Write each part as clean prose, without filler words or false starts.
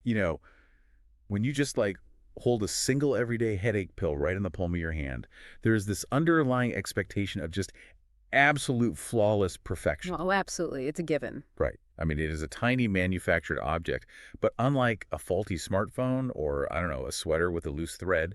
You know, when you just like hold a single everyday headache pill right in the palm of your hand, there's this underlying expectation of just absolute flawless perfection. Oh, absolutely. It's a given. Right. I mean, it is a tiny manufactured object, but unlike a faulty smartphone or, I don't know, a sweater with a loose thread,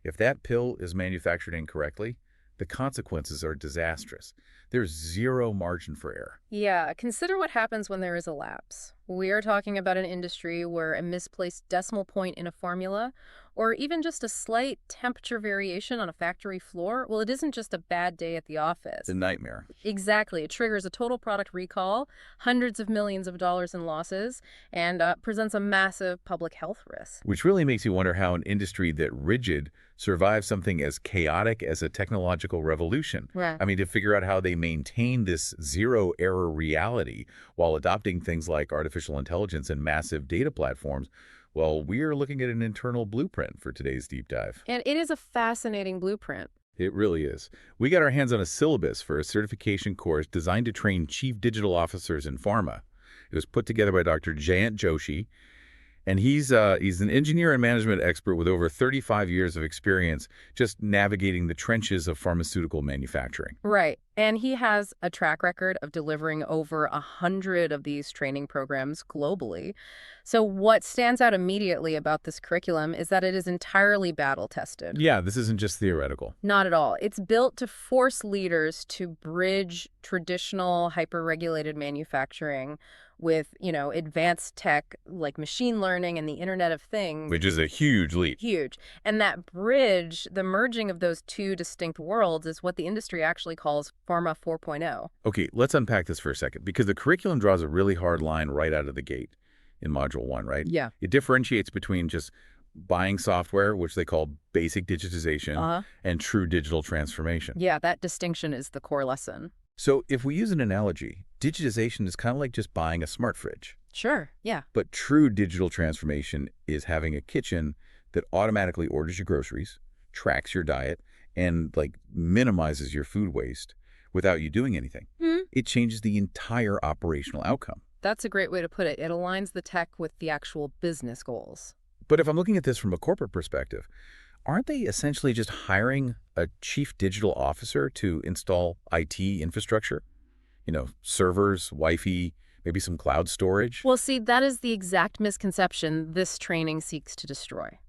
if that pill is manufactured incorrectly, the consequences are disastrous. There's zero margin for error. Yeah, consider what happens when there is a lapse. We are talking about an industry where a misplaced decimal point in a formula, or even just a slight temperature variation on a factory floor, well, it isn't just a bad day at the It's a office. nightmare. Exactly. It triggers a total product recall, hundreds of millions of dollars in losses, and presents a massive public health risk. Which really makes you wonder how an industry that rigid survives something as chaotic as a technological revolution. Right. I mean, to figure out how they maintain this zero-error reality while adopting things like artificial intelligence and massive data platforms, well, we are looking at an internal blueprint for today's deep dive. And it is a fascinating blueprint. It really is. We got our hands on a syllabus for a certification course designed to train chief digital officers in pharma. It was put together by Dr. Jayant Joshi, and he's an engineer and management expert with over 35 years of experience just navigating the trenches of pharmaceutical manufacturing. Right. And he has a track record of delivering over 100 of these training programs globally. So what stands out immediately about this curriculum is that it is entirely battle tested. Yeah, this isn't just theoretical. Not at all. It's built to force leaders to bridge traditional hyper-regulated manufacturing with, advanced tech like machine learning and the Internet of Things. Which is a huge leap. Huge. And that bridge, the merging of those two distinct worlds, is what the industry actually calls Pharma 4.0. Okay, let's unpack this for a second, because the curriculum draws a really hard line right out of the gate in Module 1, right? Yeah. It differentiates between just buying software, which they call basic digitization, Uh-huh. and true digital transformation. Yeah, that distinction is the core lesson. So if we use an analogy, digitization is kind of like just buying a smart fridge. Sure, yeah. But true digital transformation is having a kitchen that automatically orders your groceries, tracks your diet, and minimizes your food waste without you doing anything. It changes the entire operational outcome. That's a great way to put it. It aligns the tech with the actual business goals. But if I'm looking at this from a corporate perspective, aren't they essentially just hiring a chief digital officer to install IT infrastructure? Servers, Wi-Fi, maybe some cloud storage? Well, see, that is the exact misconception this training seeks to destroy.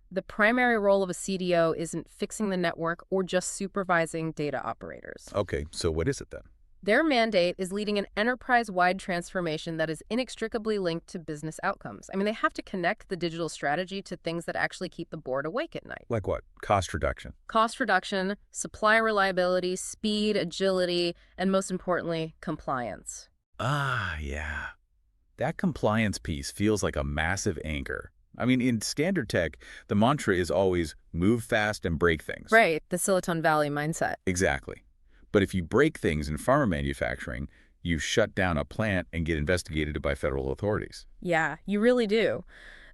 The primary role of a CDO isn't fixing the network or just supervising data operators. Okay, so what is it then? Their mandate is leading an enterprise-wide transformation that is inextricably linked to business outcomes. I mean, they have to connect the digital strategy to things that actually keep the board awake at night. Like what? Cost reduction. Cost reduction, supply reliability, speed, agility, and most importantly, compliance. Ah, yeah. That compliance piece feels like a massive anchor. I mean, in standard tech, the mantra is always move fast and break things. Right, the Silicon Valley mindset. Exactly. But if you break things in pharma manufacturing, you shut down a plant and get investigated by federal authorities. Yeah, you really do.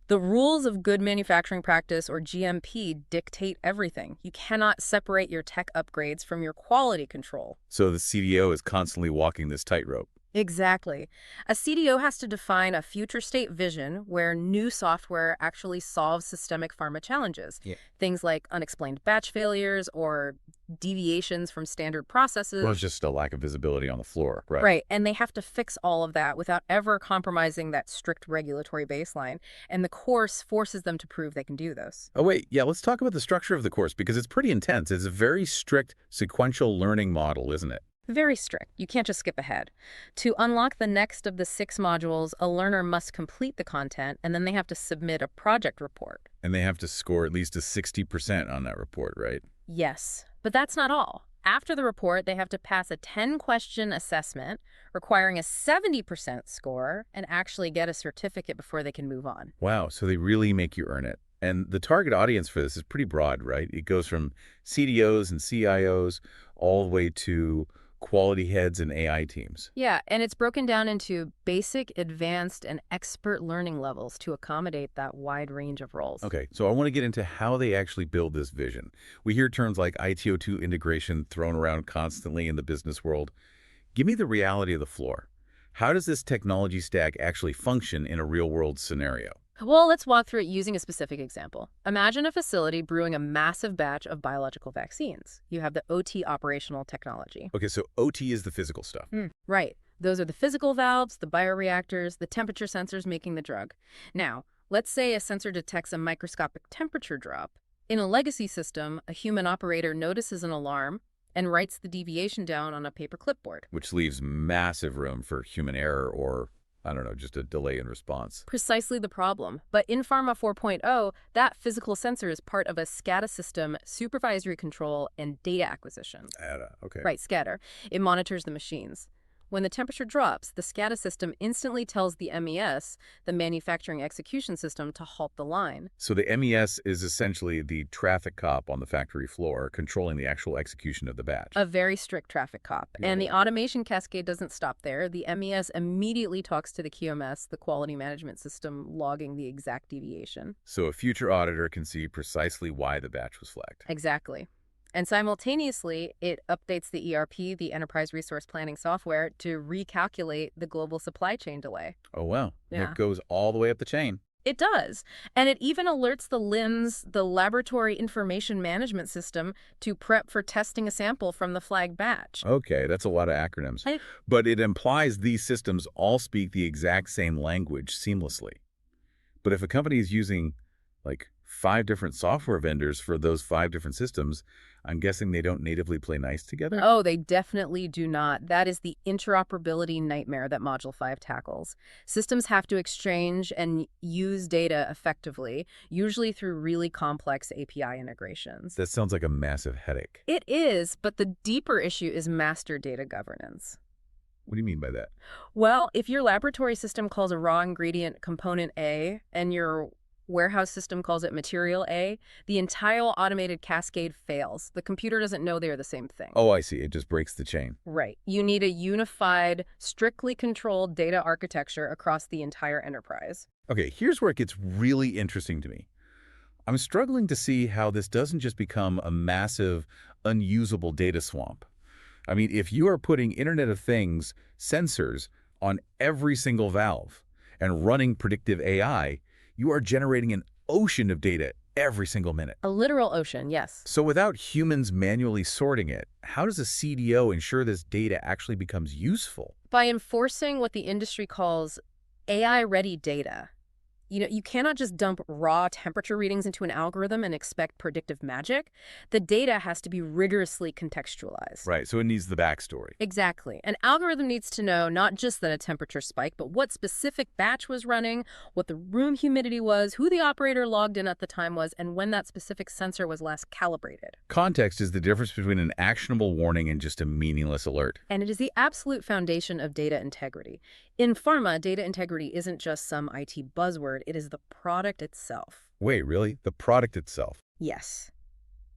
The rules of good manufacturing practice, or GMP, dictate everything. You cannot separate your tech upgrades from your quality control. So the CDO is constantly walking this tightrope. Exactly. A CDO has to define a future state vision where new software actually solves systemic pharma challenges. Yeah. Things like unexplained batch failures or deviations from standard processes. Well, it's just a lack of visibility on the floor, right? Right, and they have to fix all of that without ever compromising that strict regulatory baseline. And the course forces them to prove they can do this. Oh, wait, yeah, let's talk about the structure of the course, because it's pretty intense. It's a very strict sequential learning model, isn't it? Very strict. You can't just skip ahead. To unlock the next of the 6 modules, a learner must complete the content, and then they have to submit a project report. And they have to score at least a 60% on that report, right? Yes, but that's not all. After the report, they have to pass a 10-question assessment requiring a 70% score and actually get a certificate before they can move on. Wow, so they really make you earn it. And the target audience for this is pretty broad, right? It goes from CDOs and CIOs all the way to quality heads and AI teams. Yeah, and it's broken down into basic, advanced, and expert learning levels to accommodate that wide range of roles. Okay, so I want to get into how they actually build this vision. We hear terms like ITO2 integration thrown around constantly in the business world. Give me the reality of the floor. How does this technology stack actually function in a real-world scenario? Well, let's walk through it using a specific example. Imagine a facility brewing a massive batch of biological vaccines. You have the OT operational technology. Okay, so OT is the physical stuff. Right. Those are the physical valves, the bioreactors, the temperature sensors making the drug. Now, let's say a sensor detects a microscopic temperature drop. In a legacy system, a human operator notices an alarm and writes the deviation down on a paper clipboard. Which leaves massive room for human error or, I don't know, just a delay in response. Precisely the problem. But in Pharma 4.0, that physical sensor is part of a SCADA system, supervisory control, and data acquisition. Okay. Right, scatter. It monitors the machines. When the temperature drops, the SCADA system instantly tells the MES, the manufacturing execution system, to halt the line. So the MES is essentially the traffic cop on the factory floor controlling the actual execution of the batch. A very strict traffic cop. And the automation cascade doesn't stop there. The MES immediately talks to the QMS, the quality management system, logging the exact deviation. So a future auditor can see precisely why the batch was flagged. Exactly. And simultaneously, it updates the ERP, the enterprise resource planning software, to recalculate the global supply chain delay. Oh, wow. Yeah. It goes all the way up the chain. It does. And it even alerts the LIMS, the Laboratory Information Management System, to prep for testing a sample from the flagged batch. Okay, that's a lot of acronyms. But it implies these systems all speak the exact same language seamlessly. But if a company is using, like, 5 different software vendors for those 5 different systems, I'm guessing they don't natively play nice together? Oh, they definitely do not. That is the interoperability nightmare that Module 5 tackles. Systems have to exchange and use data effectively, usually through really complex API integrations. That sounds like a massive headache. It is, but the deeper issue is master data governance. What do you mean by that? Well, if your laboratory system calls a raw ingredient component A and your warehouse system calls it material A, the entire automated cascade fails. The computer doesn't know they're the same thing. Oh, I see. It just breaks the chain. Right. You need a unified, strictly controlled data architecture across the entire enterprise. Okay, here's where it gets really interesting to me. I'm struggling to see how this doesn't just become a massive, unusable data swamp. I mean, if you are putting Internet of Things sensors on every single valve and running predictive AI, you are generating an ocean of data every single minute. A literal ocean, yes. So without humans manually sorting it, how does a CDO ensure this data actually becomes useful? By enforcing what the industry calls AI-ready data. You cannot just dump raw temperature readings into an algorithm and expect predictive magic. The data has to be rigorously contextualized. Right, so it needs the backstory. Exactly. An algorithm needs to know not just that a temperature spiked, but what specific batch was running, what the room humidity was, who the operator logged in at the time was, and when that specific sensor was last calibrated. Context is the difference between an actionable warning and just a meaningless alert. And it is the absolute foundation of data integrity. In pharma, data integrity isn't just some IT buzzword, it is the product itself. Wait, really? The product itself? Yes.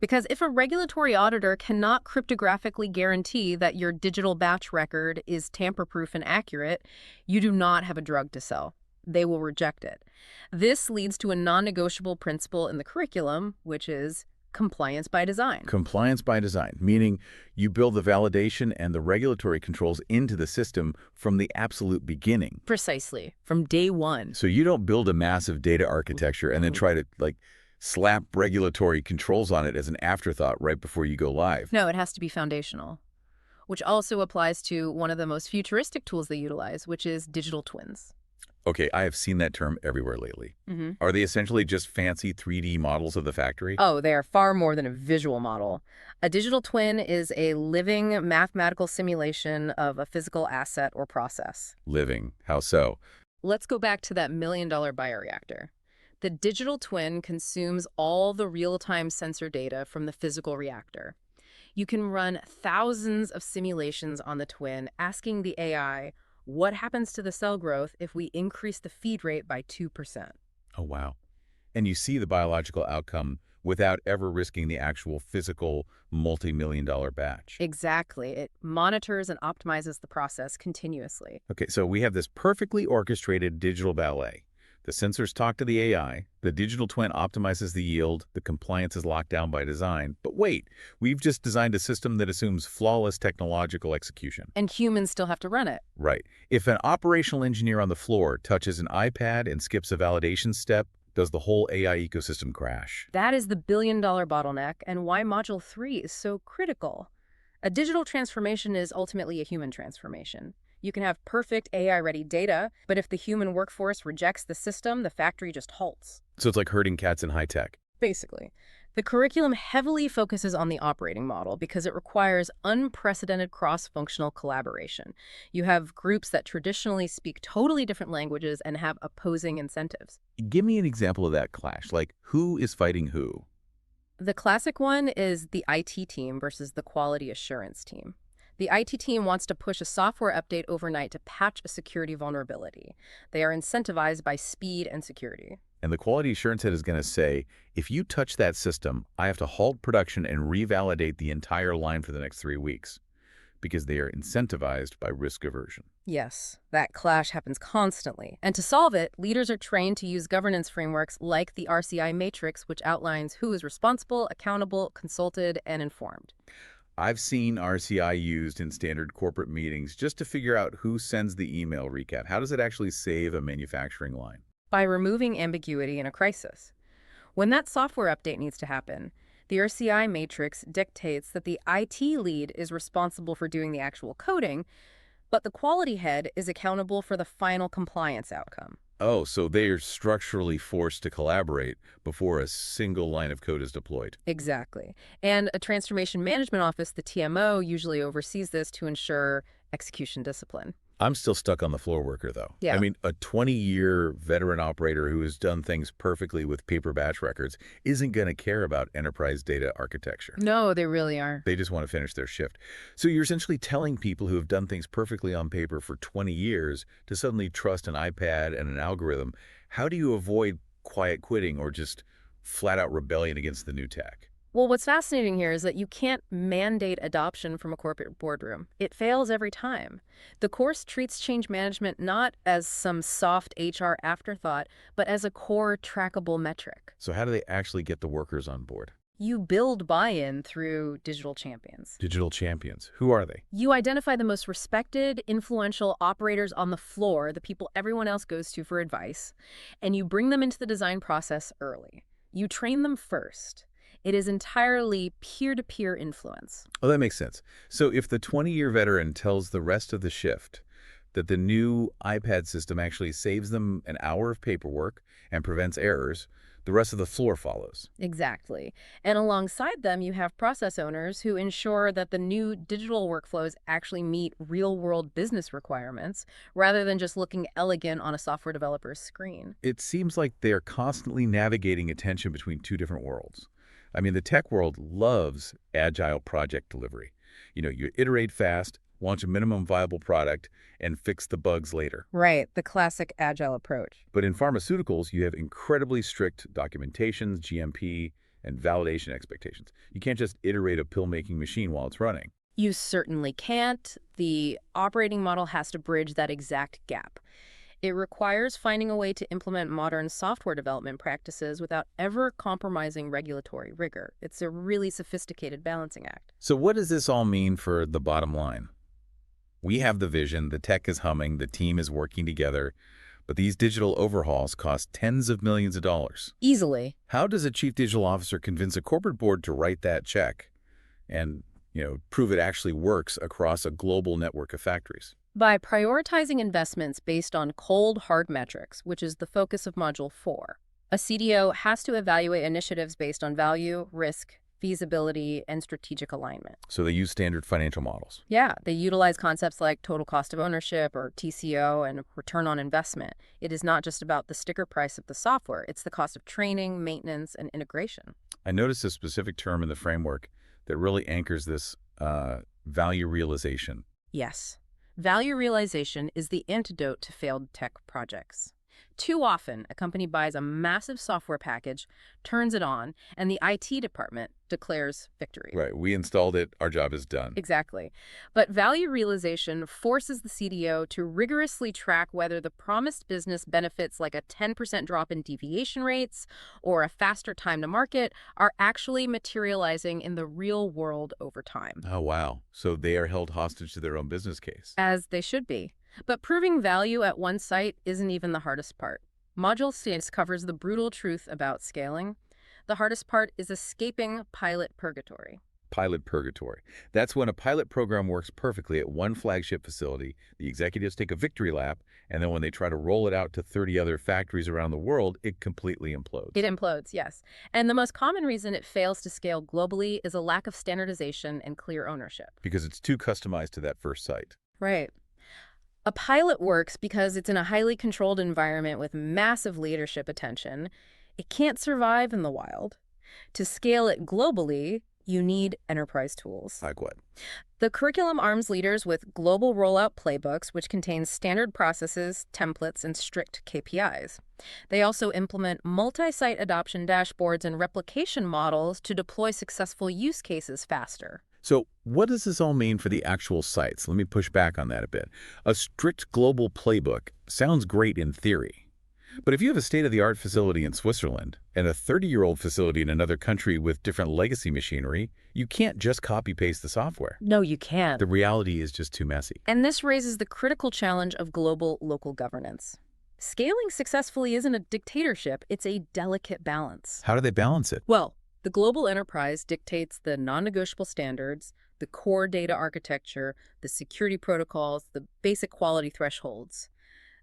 Because if a regulatory auditor cannot cryptographically guarantee that your digital batch record is tamper-proof and accurate, you do not have a drug to sell. They will reject it. This leads to a non-negotiable principle in the curriculum, which is compliance by design. Compliance by design, meaning you build the validation and the regulatory controls into the system from the absolute beginning. Precisely, from day one. So you don't build a massive data architecture and then try to, slap regulatory controls on it as an afterthought right before you go live. No, it has to be foundational, which also applies to one of the most futuristic tools they utilize, which is digital twins. Okay, I have seen that term everywhere lately. Are they essentially just fancy 3D models of the factory? Oh, they are far more than a visual model. A digital twin is a living mathematical simulation of a physical asset or process. Living. How so? Let's go back to that million-dollar bioreactor. The digital twin consumes all the real-time sensor data from the physical reactor. You can run thousands of simulations on the twin, asking the AI, what happens to the cell growth if we increase the feed rate by 2%? Oh, wow. And you see the biological outcome without ever risking the actual physical multi-million-dollar batch. Exactly. It monitors and optimizes the process continuously. Okay, so we have this perfectly orchestrated digital ballet. The sensors talk to the AI, the digital twin optimizes the yield, the compliance is locked down by design. But wait, we've just designed a system that assumes flawless technological execution. And humans still have to run it. Right. If an operational engineer on the floor touches an iPad and skips a validation step, does the whole AI ecosystem crash? That is the billion-dollar bottleneck and why Module 3 is so critical. A digital transformation is ultimately a human transformation. You can have perfect AI-ready data, but if the human workforce rejects the system, the factory just halts. So it's like herding cats in high tech. Basically. The curriculum heavily focuses on the operating model because it requires unprecedented cross-functional collaboration. You have groups that traditionally speak totally different languages and have opposing incentives. Give me an example of that clash. Like, who is fighting who? The classic one is the IT team versus the quality assurance team. The IT team wants to push a software update overnight to patch a security vulnerability. They are incentivized by speed and security. And the quality assurance head is going to say, if you touch that system, I have to halt production and revalidate the entire line for the next 3 weeks, because they are incentivized by risk aversion. Yes, that clash happens constantly. And to solve it, leaders are trained to use governance frameworks like the RCI matrix, which outlines who is responsible, accountable, consulted, and informed. I've seen RCI used in standard corporate meetings just to figure out who sends the email recap. How does it actually save a manufacturing line? By removing ambiguity in a crisis. When that software update needs to happen, the RCI matrix dictates that the IT lead is responsible for doing the actual coding, but the quality head is accountable for the final compliance outcome. Oh, so they are structurally forced to collaborate before a single line of code is deployed. Exactly. And a transformation management office, the TMO, usually oversees this to ensure execution discipline. I'm still stuck on the floor worker, though. Yeah. I mean, a 20-year veteran operator who has done things perfectly with paper batch records isn't going to care about enterprise data architecture. No, they really are. They just want to finish their shift. So you're essentially telling people who have done things perfectly on paper for 20 years to suddenly trust an iPad and an algorithm. How do you avoid quiet quitting or just flat-out rebellion against the new tech? Well, what's fascinating here is that you can't mandate adoption from a corporate boardroom. It fails every time. The course treats change management not as some soft HR afterthought, but as a core trackable metric. So how do they actually get the workers on board? You build buy-in through digital champions. Digital champions. Who are they? You identify the most respected, influential operators on the floor, the people everyone else goes to for advice, and you bring them into the design process early. You train them first. It is entirely peer-to-peer influence. Oh, that makes sense. So if the 20-year veteran tells the rest of the shift that the new iPad system actually saves them an hour of paperwork and prevents errors, the rest of the floor follows. Exactly. And alongside them, you have process owners who ensure that the new digital workflows actually meet real-world business requirements rather than just looking elegant on a software developer's screen. It seems like they're constantly navigating a tension between two different worlds. I mean, the tech world loves agile project delivery. You iterate fast, launch a minimum viable product, and fix the bugs later. Right, the classic agile approach. But in pharmaceuticals, you have incredibly strict documentations, GMP, and validation expectations. You can't just iterate a pill-making machine while it's running. You certainly can't. The operating model has to bridge that exact gap. It requires finding a way to implement modern software development practices without ever compromising regulatory rigor. It's a really sophisticated balancing act. So what does this all mean for the bottom line? We have the vision, the tech is humming, the team is working together, but these digital overhauls cost tens of millions of dollars. Easily. How does a chief digital officer convince a corporate board to write that check and, prove it actually works across a global network of factories? By prioritizing investments based on cold, hard metrics, which is the focus of Module 4. A CDO has to evaluate initiatives based on value, risk, feasibility, and strategic alignment. So they use standard financial models. Yeah, they utilize concepts like total cost of ownership or TCO and return on investment. It is not just about the sticker price of the software. It's the cost of training, maintenance, and integration. I noticed a specific term in the framework that really anchors this value realization. Yes. Value realization is the antidote to failed tech projects. Too often, a company buys a massive software package, turns it on, and the IT department declares victory. Right. We installed it. Our job is done. Exactly. But value realization forces the CDO to rigorously track whether the promised business benefits, like a 10% drop in deviation rates or a faster time to market, are actually materializing in the real world over time. Oh, wow. So they are held hostage to their own business case. As they should be. But proving value at one site isn't even the hardest part. Module 6 covers the brutal truth about scaling. The hardest part is escaping pilot purgatory. Pilot purgatory. That's when a pilot program works perfectly at one flagship facility, the executives take a victory lap, and then when they try to roll it out to 30 other factories around the world, it completely implodes. It implodes, yes. And the most common reason it fails to scale globally is a lack of standardization and clear ownership. Because it's too customized to that first site. Right. A pilot works because it's in a highly controlled environment with massive leadership attention. It can't survive in the wild. To scale it globally, you need enterprise tools. Like what? The curriculum arms leaders with global rollout playbooks, which contains standard processes, templates, and strict KPIs. They also implement multi-site adoption dashboards and replication models to deploy successful use cases faster. So what does this all mean for the actual sites? Let me push back on that a bit. A strict global playbook sounds great in theory. But if you have a state-of-the-art facility in Switzerland and a 30-year-old facility in another country with different legacy machinery, you can't just copy-paste the software. No, you can't. The reality is just too messy. And this raises the critical challenge of global local governance. Scaling successfully isn't a dictatorship, it's a delicate balance. How do they balance it? Well, the global enterprise dictates the non-negotiable standards, the core data architecture, the security protocols, the basic quality thresholds.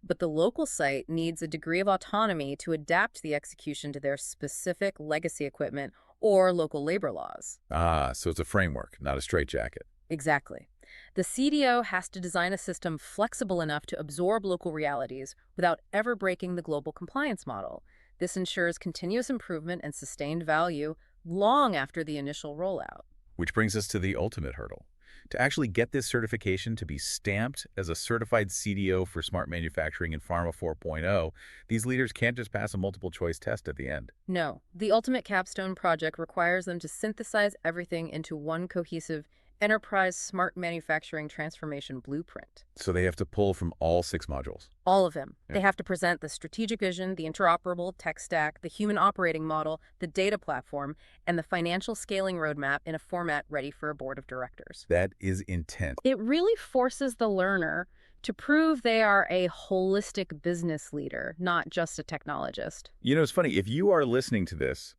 But the local site needs a degree of autonomy to adapt the execution to their specific legacy equipment or local labor laws. Ah, so it's a framework, not a straitjacket. Exactly. The CDO has to design a system flexible enough to absorb local realities without ever breaking the global compliance model. This ensures continuous improvement and sustained value long after the initial rollout. Which brings us to the ultimate hurdle. To actually get this certification to be stamped as a certified CDO for smart manufacturing in Pharma 4.0, these leaders can't just pass a multiple choice test at the end. No, the ultimate capstone project requires them to synthesize everything into one cohesive enterprise smart manufacturing transformation blueprint. So they have to pull from all 6 modules. All of them. Yeah. They have to present the strategic vision, the interoperable tech stack, the human operating model, the data platform, and the financial scaling roadmap in a format ready for a board of directors. That is intense. It really forces the learner to prove they are a holistic business leader, not just a technologist. You know, it's funny. If you are listening to this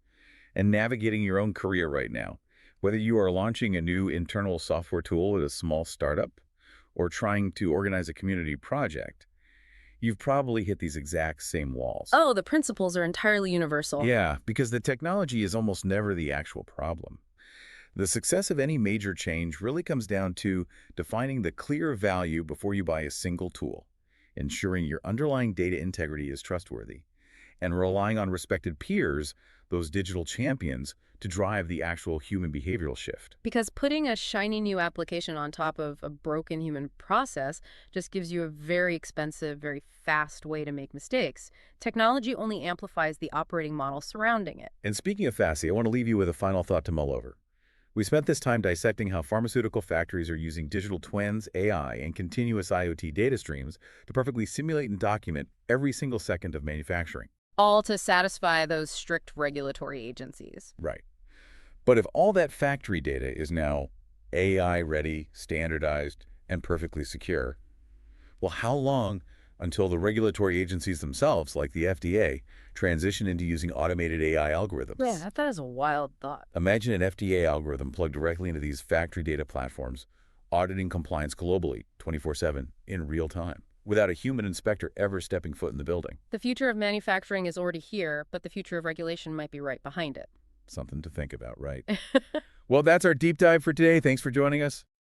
and navigating your own career right now, whether you are launching a new internal software tool at a small startup or trying to organize a community project, you've probably hit these exact same walls. Oh, the principles are entirely universal. Yeah, because the technology is almost never the actual problem. The success of any major change really comes down to defining the clear value before you buy a single tool, ensuring your underlying data integrity is trustworthy, and relying on respected peers, those digital champions, to drive the actual human behavioral shift. Because putting a shiny new application on top of a broken human process just gives you a very expensive, very fast way to make mistakes. Technology only amplifies the operating model surrounding it. And speaking of FASI, I want to leave you with a final thought to mull over. We spent this time dissecting how pharmaceutical factories are using digital twins, AI, and continuous IoT data streams to perfectly simulate and document every single second of manufacturing. All to satisfy those strict regulatory agencies. Right. But if all that factory data is now AI-ready, standardized, and perfectly secure, well, how long until the regulatory agencies themselves, like the FDA, transition into using automated AI algorithms? Yeah, that is a wild thought. Imagine an FDA algorithm plugged directly into these factory data platforms, auditing compliance globally, 24/7, in real time, without a human inspector ever stepping foot in the building. The future of manufacturing is already here, but the future of regulation might be right behind it. Something to think about, right? Well, that's our deep dive for today. Thanks for joining us.